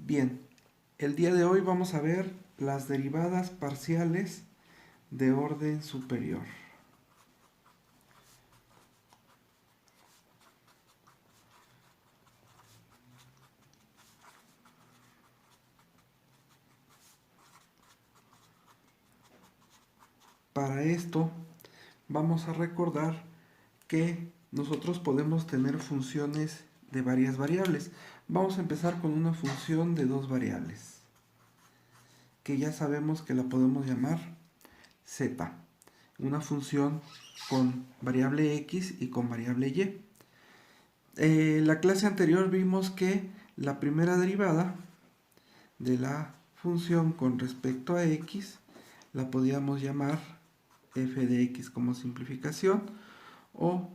Bien, el día de hoy vamos a ver las derivadas parciales de orden superior. Para esto vamos a recordar que nosotros podemos tener funciones de varias variables. Vamos a empezar con una función de dos variables, que ya sabemos que la podemos llamar z. Una función con variable x y con variable y. La clase anterior vimos que la primera derivada de la función con respecto a x la podíamos llamar f de x como simplificación, o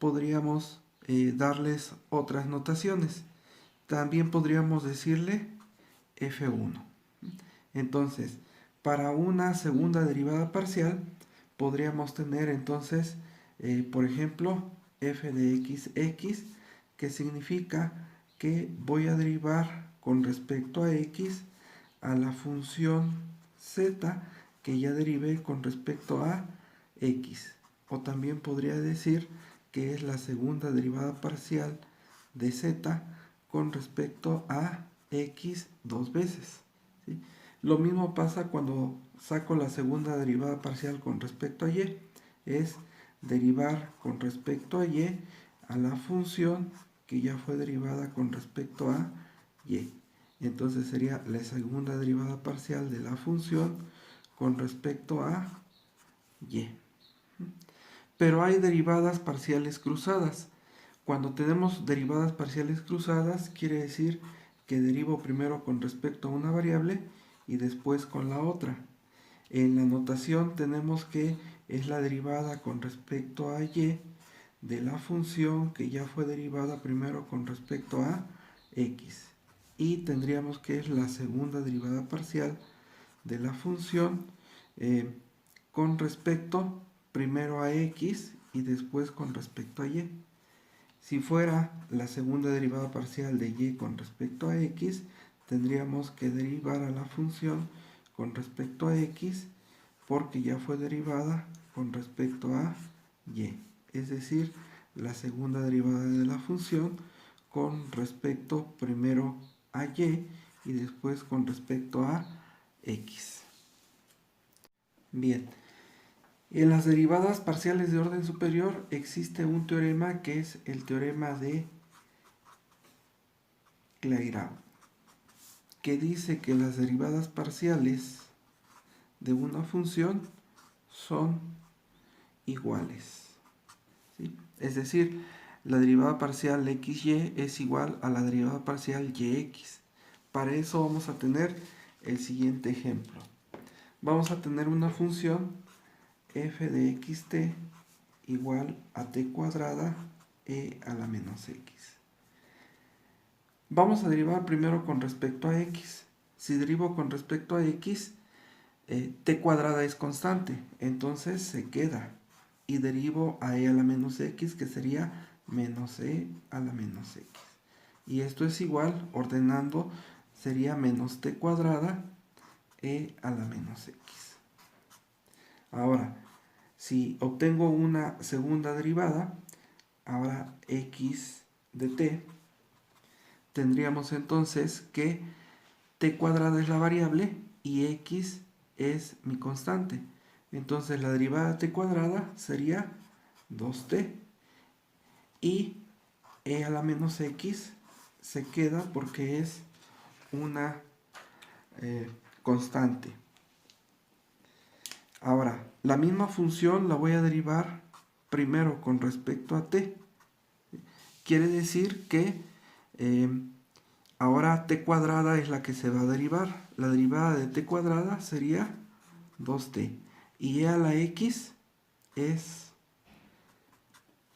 podríamos darles otras notaciones. También podríamos decirle f1. Entonces, para una segunda derivada parcial podríamos tener entonces, por ejemplo, f de x, que significa que voy a derivar con respecto a x a la función z que ya derivé con respecto a x. O también podría decir que es la segunda derivada parcial de z con respecto a x dos veces, ¿sí? Lo mismo pasa cuando saco la segunda derivada parcial con respecto a y. Es derivar con respecto a y a la función que ya fue derivada con respecto a y. Entonces sería la segunda derivada parcial de la función con respecto a y. Pero hay derivadas parciales cruzadas. Cuando tenemos derivadas parciales cruzadas, quiere decir que derivo primero con respecto a una variable y después con la otra. En la notación tenemos que es la derivada con respecto a y de la función que ya fue derivada primero con respecto a x. Y tendríamos que es la segunda derivada parcial de la función con respecto primero a x y después con respecto a y. Si fuera la segunda derivada parcial de y con respecto a x, tendríamos que derivar a la función con respecto a x porque ya fue derivada con respecto a y. Es decir, la segunda derivada de la función con respecto primero a y después con respecto a x. Bien. En las derivadas parciales de orden superior existe un teorema que es el teorema de Clairaut, que dice que las derivadas parciales de una función son iguales, ¿sí? Es decir, la derivada parcial xy es igual a la derivada parcial yx. Para eso vamos a tener el siguiente ejemplo. Vamos a tener una función f de xt igual a t cuadrada e a la menos x. Vamos a derivar primero con respecto a x. Si derivo con respecto a x, t cuadrada es constante, entonces se queda. Y derivo a e a la menos x, que sería menos e a la menos x. Y esto es igual, ordenando, sería menos t cuadrada e a la menos x. Ahora, si obtengo una segunda derivada, ahora x de t, tendríamos entonces que t cuadrada es la variable y x es mi constante. Entonces la derivada de t cuadrada sería 2t. Y e a la menos x se queda porque es una constante. Ahora, la misma función la voy a derivar primero con respecto a t. Quiere decir que ahora t cuadrada es la que se va a derivar. La derivada de t cuadrada sería 2t. Y e a la x es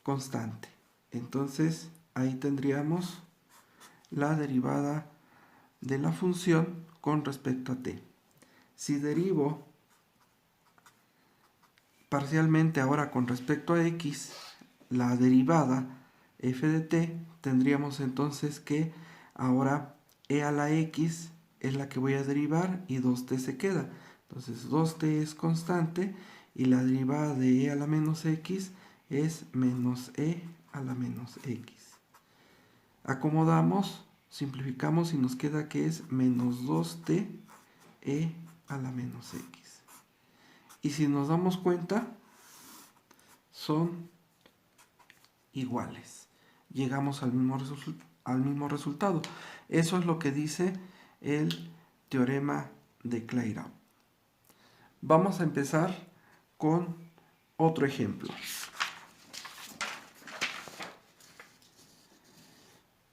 constante. Entonces, ahí tendríamos la derivada de la función con respecto a t. Si derivo parcialmente ahora con respecto a x, la derivada f de t, tendríamos entonces que ahora e a la x es la que voy a derivar y 2t se queda. Entonces 2t es constante y la derivada de e a la menos x es menos e a la menos x. Acomodamos, simplificamos y nos queda que es menos 2t e a la menos x. Y si nos damos cuenta, son iguales. Llegamos al mismo resultado. Eso es lo que dice el teorema de Clairaut. Vamos a empezar con otro ejemplo.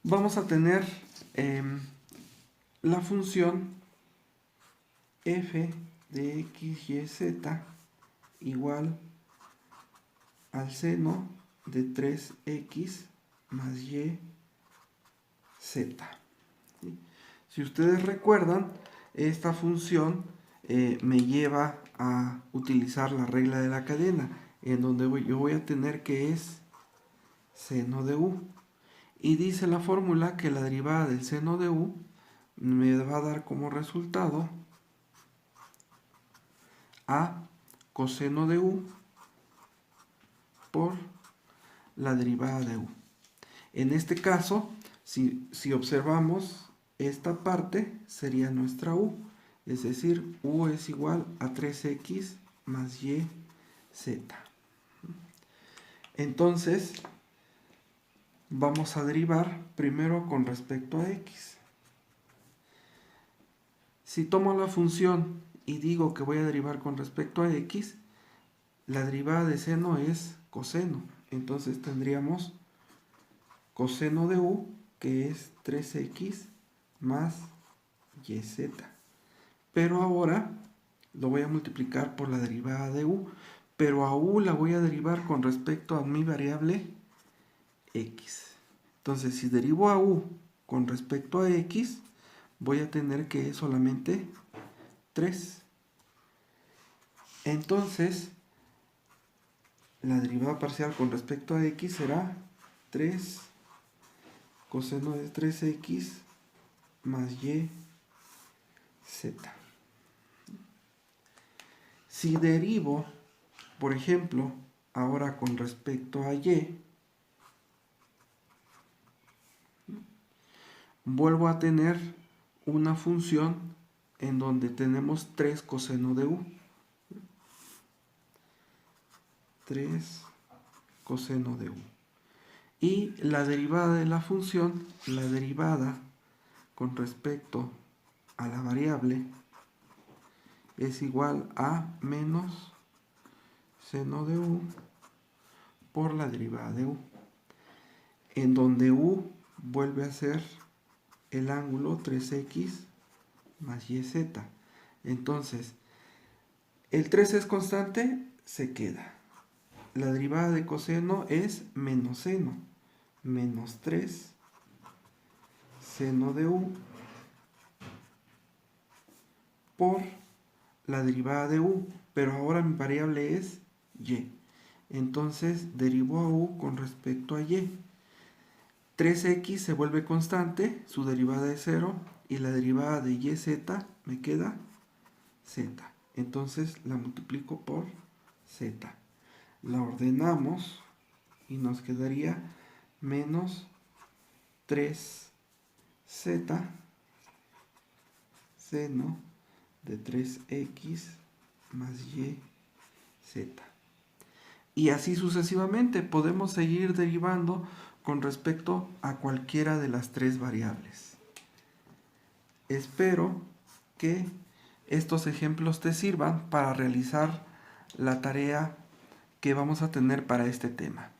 Vamos a tener la función f de x, y, z igual al seno de 3x más y, z. Si ustedes recuerdan, esta función me lleva a utilizar la regla de la cadena, en donde yo voy a tener que es seno de u. Y dice la fórmula que la derivada del seno de u me va a dar como resultado a coseno de u por la derivada de u. En este caso, si observamos esta parte, sería nuestra u. Es decir, u es igual a 3x más y, z. Entonces, vamos a derivar primero con respecto a x. Si tomo la función y digo que voy a derivar con respecto a x, la derivada de seno es coseno. Entonces tendríamos coseno de u, que es 3x más yz. Pero ahora lo voy a multiplicar por la derivada de u, pero a u la voy a derivar con respecto a mi variable x. Entonces, si derivo a u con respecto a x, voy a tener que es solamente 3. Entonces, la derivada parcial con respecto a x será 3 coseno de 3x más y, z. Si derivo, por ejemplo, ahora con respecto a y, vuelvo a tener una función en donde tenemos 3 coseno de u. 3 coseno de u. Y la derivada de la función, la derivada con respecto a la variable, es igual a menos seno de u por la derivada de u, en donde u vuelve a ser el ángulo 3x más yz. Entonces, el 3 es constante, se queda. La derivada de coseno es menos seno, menos 3 seno de u por la derivada de u, pero ahora mi variable es y. Entonces derivo a u con respecto a y. 3x se vuelve constante, su derivada es 0, y la derivada de yz me queda z. Entonces la multiplico por z. La ordenamos y nos quedaría menos 3z seno de 3x más y, z. Y así sucesivamente podemos seguir derivando con respecto a cualquiera de las 3 variables. Espero que estos ejemplos te sirvan para realizar la tarea que vamos a tener para este tema.